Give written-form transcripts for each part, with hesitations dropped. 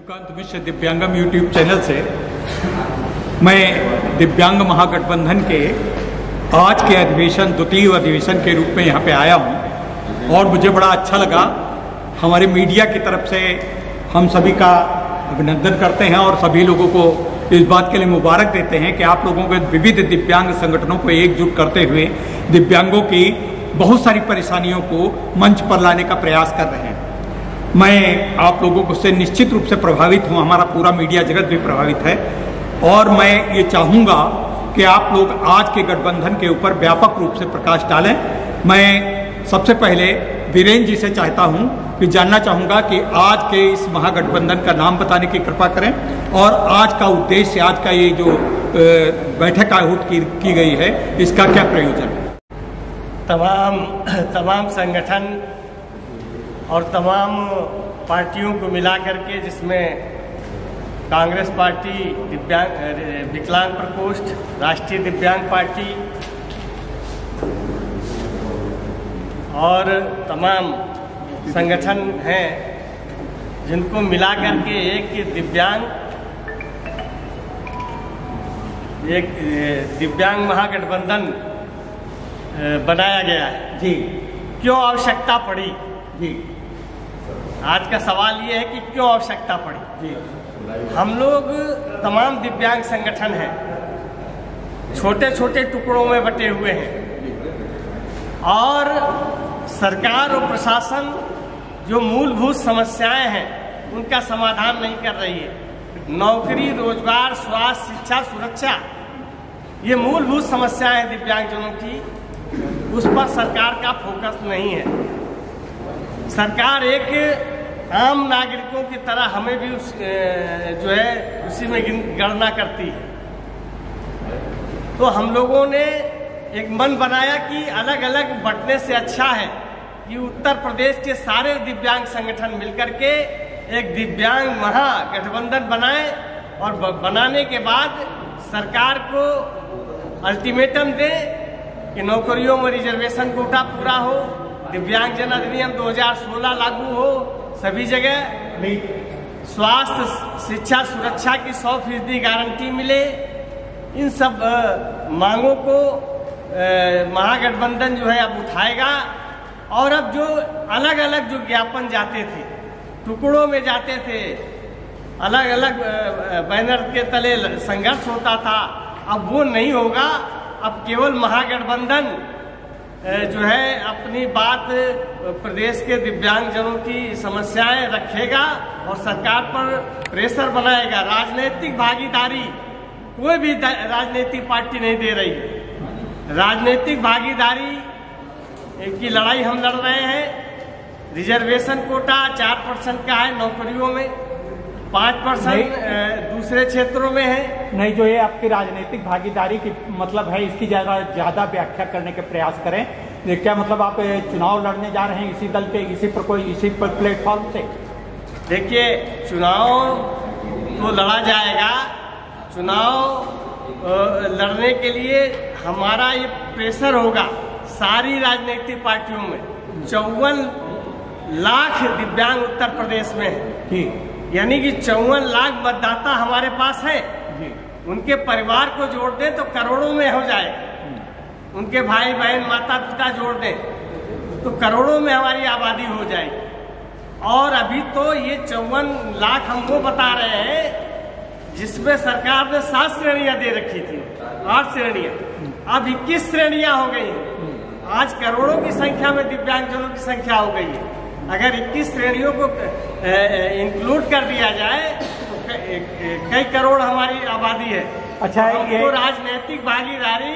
शिवकांत मिश्र दिव्यांगम YouTube channel से मैं दिव्यांग महागठबंधन के आज के अधिवेशन द्वितीय अधिवेशन के रूप में यहाँ पे आया हूँ और मुझे बड़ा अच्छा लगा। हमारे मीडिया की तरफ से हम सभी का अभिनंदन करते हैं और सभी लोगों को इस बात के लिए मुबारक देते हैं कि आप लोगों के विविध दिव्यांग संगठनों को एकजुट करते हुए दिव्यांगों की बहुत सारी परेशानियों को मंच पर लाने का प्रयास कर रहे हैं। मैं आप लोगों को से निश्चित रूप से प्रभावित हूं, हमारा पूरा मीडिया जगत भी प्रभावित है और मैं ये चाहूँगा कि आप लोग आज के गठबंधन के ऊपर व्यापक रूप से प्रकाश डालें। मैं सबसे पहले वीरेंद्र जी से चाहता हूं कि जानना चाहूँगा कि आज के इस महागठबंधन का नाम बताने की कृपा करें और आज का उद्देश्य, आज का ये जो बैठक आहूत की गई है, इसका क्या प्रयोजन है। तमाम संगठन और तमाम पार्टियों को मिला करके, जिसमें कांग्रेस पार्टी, विकलांग प्रकोष्ठ, राष्ट्रीय दिव्यांग पार्टी और तमाम संगठन हैं, जिनको मिला करके एक दिव्यांग महागठबंधन बनाया गया है। जी, क्यों आवश्यकता पड़ी? जी, आज का सवाल ये है कि क्यों आवश्यकता पड़ी। जी, हम लोग तमाम दिव्यांग संगठन हैं, छोटे छोटे टुकड़ों में बटे हुए हैं और सरकार और प्रशासन जो मूलभूत समस्याएं हैं उनका समाधान नहीं कर रही है। नौकरी, रोजगार, स्वास्थ्य, शिक्षा, सुरक्षा, ये मूलभूत समस्याएं हैं दिव्यांगजनों की, उस पर सरकार का फोकस नहीं है। सरकार एक आम नागरिकों की तरह हमें भी उसी में गणना करती है। तो हम लोगों ने एक मन बनाया कि अलग अलग बंटने से अच्छा है कि उत्तर प्रदेश के सारे दिव्यांग संगठन मिलकर के एक दिव्यांग महागठबंधन बनाएं और बनाने के बाद सरकार को अल्टीमेटम दें कि नौकरियों में रिजर्वेशन कोटा पूरा हो, दिव्यांगजन अधिनियम 2016 लागू हो सभी जगह, स्वास्थ्य, शिक्षा, सुरक्षा की 100% गारंटी मिले। इन सब मांगों को महागठबंधन जो है अब उठाएगा और अब जो अलग अलग जो ज्ञापन जाते थे, टुकड़ों में जाते थे, अलग अलग बैनर के तले संघर्ष होता था, अब वो नहीं होगा। अब केवल महागठबंधन जो है अपनी बात प्रदेश के दिव्यांगजनों की समस्याएं रखेगा और सरकार पर प्रेशर बनाएगा। राजनीतिक भागीदारी कोई भी राजनीतिक पार्टी नहीं दे रही है। राजनीतिक भागीदारी की लड़ाई हम लड़ रहे हैं। रिजर्वेशन कोटा 4% का है नौकरियों में, 5% दूसरे क्षेत्रों में है। नहीं, जो ये आपकी राजनीतिक भागीदारी की मतलब है, इसकी ज्यादा व्याख्या करने के प्रयास करें। क्या मतलब आप चुनाव लड़ने जा रहे हैं इसी दल के, इसी पर प्लेटफॉर्म से? देखिए, चुनाव तो लड़ा जाएगा। चुनाव लड़ने के लिए हमारा ये प्रेशर होगा सारी राजनीतिक पार्टियों में। 54 लाख दिव्यांग उत्तर प्रदेश में है, यानी कि 54 लाख मतदाता हमारे पास है। उनके परिवार को जोड़ दें तो करोड़ों में हो जाए, उनके भाई बहन, माता पिता जोड़ दें तो करोड़ों में हमारी आबादी हो जाएगी। और अभी तो ये 54 लाख हमको बता रहे हैं, जिसमें सरकार ने 7 श्रेणियां दे रखी थी, 8 श्रेणियां, अब 21 श्रेणियां हो गई हैं। आज करोड़ों की संख्या में दिव्यांगजनों की संख्या हो गई है। अगर 21 श्रेणियों को इंक्लूड कर दिया जाए तो कई करोड़ हमारी आबादी है। अच्छा, हमको राजनीतिक भागीदारी,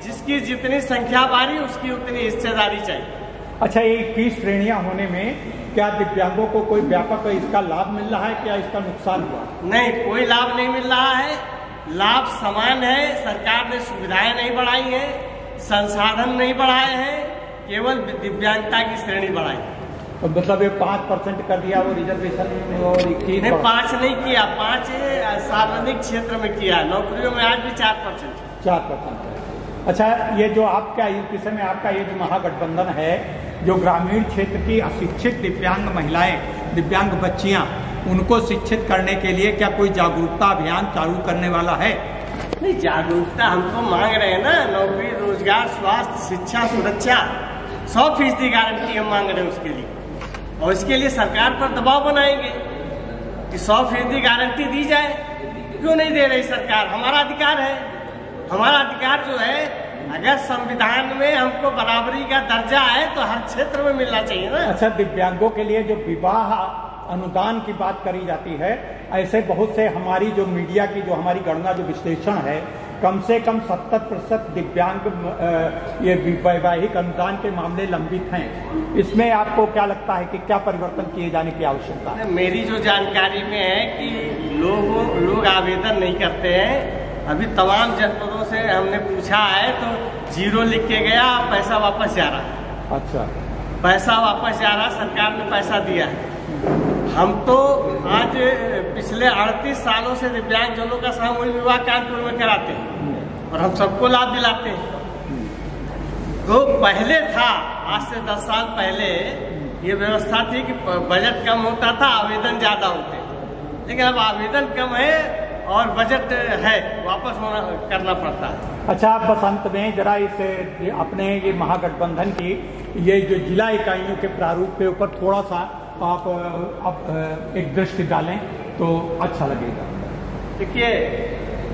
जिसकी जितनी संख्या बारी उसकी उतनी हिस्सेदारी चाहिए। अच्छा, ये 21 श्रेणियां होने में क्या दिव्यांगों को कोई व्यापक इसका लाभ मिल रहा है, क्या इसका नुकसान हुआ? नहीं, कोई लाभ नहीं मिल रहा है। लाभ समान है। सरकार ने सुविधाएं नहीं बढ़ाई है, संसाधन नहीं बढ़ाए हैं, केवल दिव्यांगता की श्रेणी बढ़ाई है। तो मतलब ये 5% कर दिया वो रिजर्वेशन, और 21 नहीं, 5 नहीं किया, 5 सार्वजनिक क्षेत्र में किया। नौकरियों में आज भी 4%। अच्छा, ये जो आपका इस विषय में आपका ये जो महागठबंधन है, जो ग्रामीण क्षेत्र की अशिक्षित दिव्यांग महिलाएं, दिव्यांग बच्चियां उनको शिक्षित करने के लिए क्या कोई जागरूकता अभियान चालू करने वाला है? नहीं, जागरूकता हम तो मांग रहे हैं ना, नौकरी, रोजगार, स्वास्थ्य, शिक्षा, सुरक्षा 100% गारंटी हम मांग रहे हैं उसके लिए, और इसके लिए सरकार पर दबाव बनाएंगे कि 100% गारंटी दी जाए। क्यों नहीं दे रही सरकार? हमारा अधिकार है। हमारा अधिकार जो है, अगर संविधान में हमको बराबरी का दर्जा है तो हर क्षेत्र में मिलना चाहिए ना। अच्छा, दिव्यांगों के लिए जो विवाह अनुदान की बात करी जाती है, ऐसे बहुत से हमारी जो मीडिया की जो हमारी गणना जो विश्लेषण है, कम से कम 70% दिव्यांग ये वैवाहिक अनुदान के मामले लंबित हैं। इसमें आपको क्या लगता है कि क्या परिवर्तन किए जाने की आवश्यकता है? मेरी जो जानकारी में है कि लोग आवेदन नहीं करते हैं। अभी तमाम जनपदों से हमने पूछा है तो 0 लिख के गया, पैसा वापस जा रहा है। अच्छा, पैसा वापस जा रहा, सरकार ने पैसा दिया है। हम तो आज पिछले 38 सालों से दिव्यांगजनों का सामूहिक विवाह कानपुर में कराते हैं और हम सबको लाभ दिलाते हैं। तो पहले था, आज से 10 साल पहले ये व्यवस्था थी कि बजट कम होता था, आवेदन ज्यादा होते थे, लेकिन अब आवेदन कम है और बजट है, वापस करना पड़ता है। अच्छा, आप बस अंत में जरा इस अपने ये महागठबंधन की ये जो जिला इकाइयों के प्रारूप के ऊपर थोड़ा सा आप एक दृष्टि डालें तो अच्छा लगेगा। देखिए,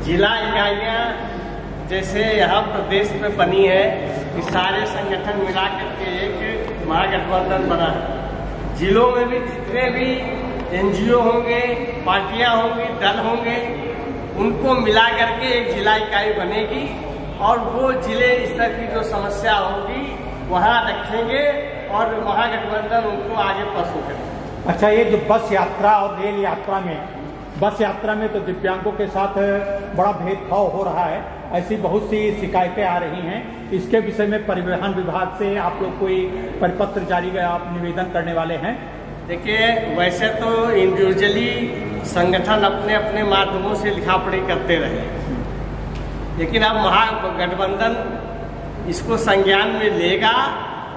जिला इकाइयाँ जैसे यहाँ प्रदेश में बनी है, कि सारे संगठन मिला करके एक महागठबंधन बना है। जिलों में भी जितने भी NGO होंगे, पार्टियां होंगी, दल होंगे, उनको मिला करके एक जिला इकाई बनेगी और वो जिले स्तर की जो समस्या होगी वहाँ रखेंगे और महागठबंधन उनको आगे पसू करेगा। अच्छा, ये जो बस यात्रा और रेल यात्रा में, बस यात्रा में तो दिव्यांगों के साथ बड़ा भेदभाव हो रहा है, ऐसी बहुत सी शिकायतें आ रही हैं। इसके विषय में परिवहन विभाग से आप लोग कोई परिपत्र जारी आप निवेदन करने वाले हैं? देखिए, वैसे तो इंडिविजुअली संगठन अपने अपने माध्यमों से लिखा पढ़ी करते रहे, लेकिन अब महागठबंधन इसको संज्ञान में लेगा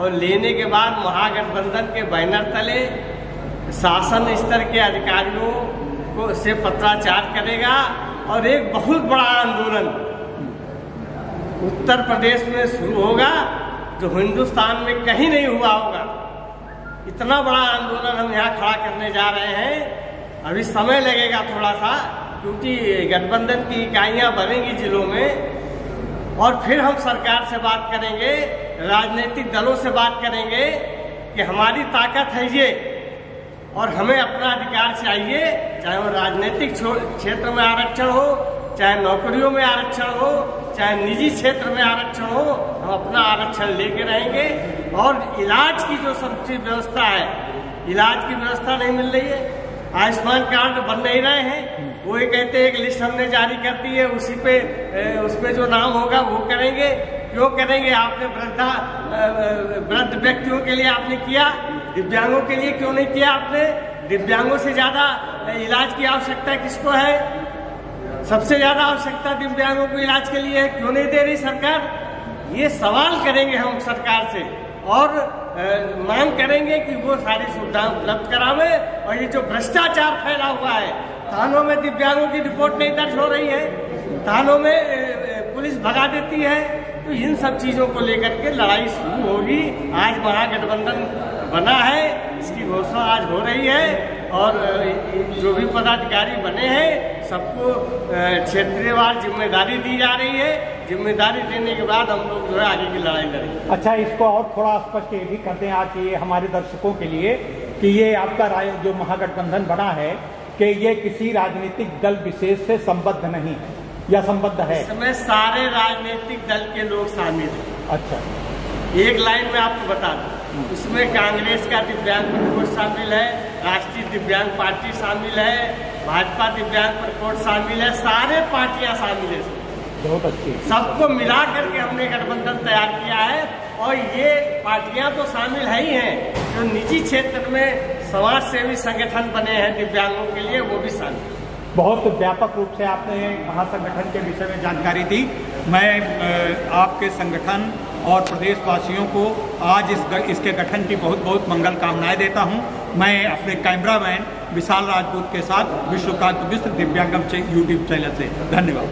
और लेने के बाद महागठबंधन के बैनर तले शासन स्तर के अधिकारियों को से पत्राचार करेगा और एक बहुत बड़ा आंदोलन उत्तर प्रदेश में शुरू होगा जो हिंदुस्तान में कहीं नहीं हुआ होगा। इतना बड़ा आंदोलन हम यहाँ खड़ा करने जा रहे हैं। अभी समय लगेगा थोड़ा सा, क्योंकि गठबंधन की इकाइयाँ बनेंगी जिलों में, और फिर हम सरकार से बात करेंगे, राजनीतिक दलों से बात करेंगे कि हमारी ताकत है ये और हमें अपना अधिकार चाहिए, चाहे वो राजनीतिक क्षेत्र में आरक्षण हो, चाहे नौकरियों में आरक्षण हो, चाहे निजी क्षेत्र में आरक्षण हो, हम अपना आरक्षण लेके रहेंगे। और इलाज की जो सबसे व्यवस्था है, इलाज की व्यवस्था नहीं मिल रही है, आयुष्मान कार्ड बन नहीं रहे हैं। वो ये कहते हैं एक लिस्ट हमने जारी कर दी है, उसी पे उसमें जो नाम होगा वो करेंगे। क्यों करेंगे? आपने वृद्ध व्यक्तियों के लिए आपने किया, दिव्यांगों के लिए क्यों नहीं किया आपने? दिव्यांगों से ज्यादा इलाज की आवश्यकता किसको है? सबसे ज्यादा आवश्यकता दिव्यांगों को इलाज के लिए है, क्यों नहीं दे रही सरकार? ये सवाल करेंगे हम सरकार से और मांग करेंगे कि वो सारी सुविधाएं उपलब्ध करावे। और ये जो भ्रष्टाचार फैला हुआ है, थानों में दिव्यांगों की रिपोर्ट नहीं दर्ज हो रही है, थानों में पुलिस भगा देती है, तो इन सब चीजों को लेकर के लड़ाई शुरू होगी। आज महागठबंधन बना है, इसकी घोषणा आज हो रही है और जो भी पदाधिकारी बने हैं सबको क्षेत्रवार जिम्मेदारी दी जा रही है। जिम्मेदारी देने के बाद हम लोग जो है आगे की लड़ाई लड़ेंगे। अच्छा, इसको और थोड़ा स्पष्ट ये भी करते हैं आज ये हमारे दर्शकों के लिए कि ये आपका जो महागठबंधन बना है कि ये किसी राजनीतिक दल विशेष से संबद्ध नहीं है या संबद्ध है? इसमें सारे राजनीतिक दल के लोग शामिल हैं। अच्छा, एक लाइन में आपको बता दूं, इसमें कांग्रेस का दिव्यांग प्रकोष्ठ शामिल है, राष्ट्रीय दिव्यांग पार्टी शामिल है, भाजपा दिव्यांग प्रकोष्ठ शामिल है, सारे पार्टियां शामिल है। बहुत अच्छी, सबको मिला करके हमने गठबंधन तैयार किया है। और ये पार्टियां तो शामिल है ही हैं, जो निजी क्षेत्र में समाज सेवी संगठन बने हैं दिव्यांगों के लिए, वो भी शामिल। बहुत व्यापक रूप से आपने महासंगठन के विषय में जानकारी दी। मैं आपके संगठन और प्रदेशवासियों को आज इसके गठन की बहुत बहुत मंगल कामनाएं देता हूं। मैं अपने कैमरामैन विशाल राजपूत के साथ विश्वकांत मिश्र, दिव्यांगम यूट्यूब चैनल से। धन्यवाद।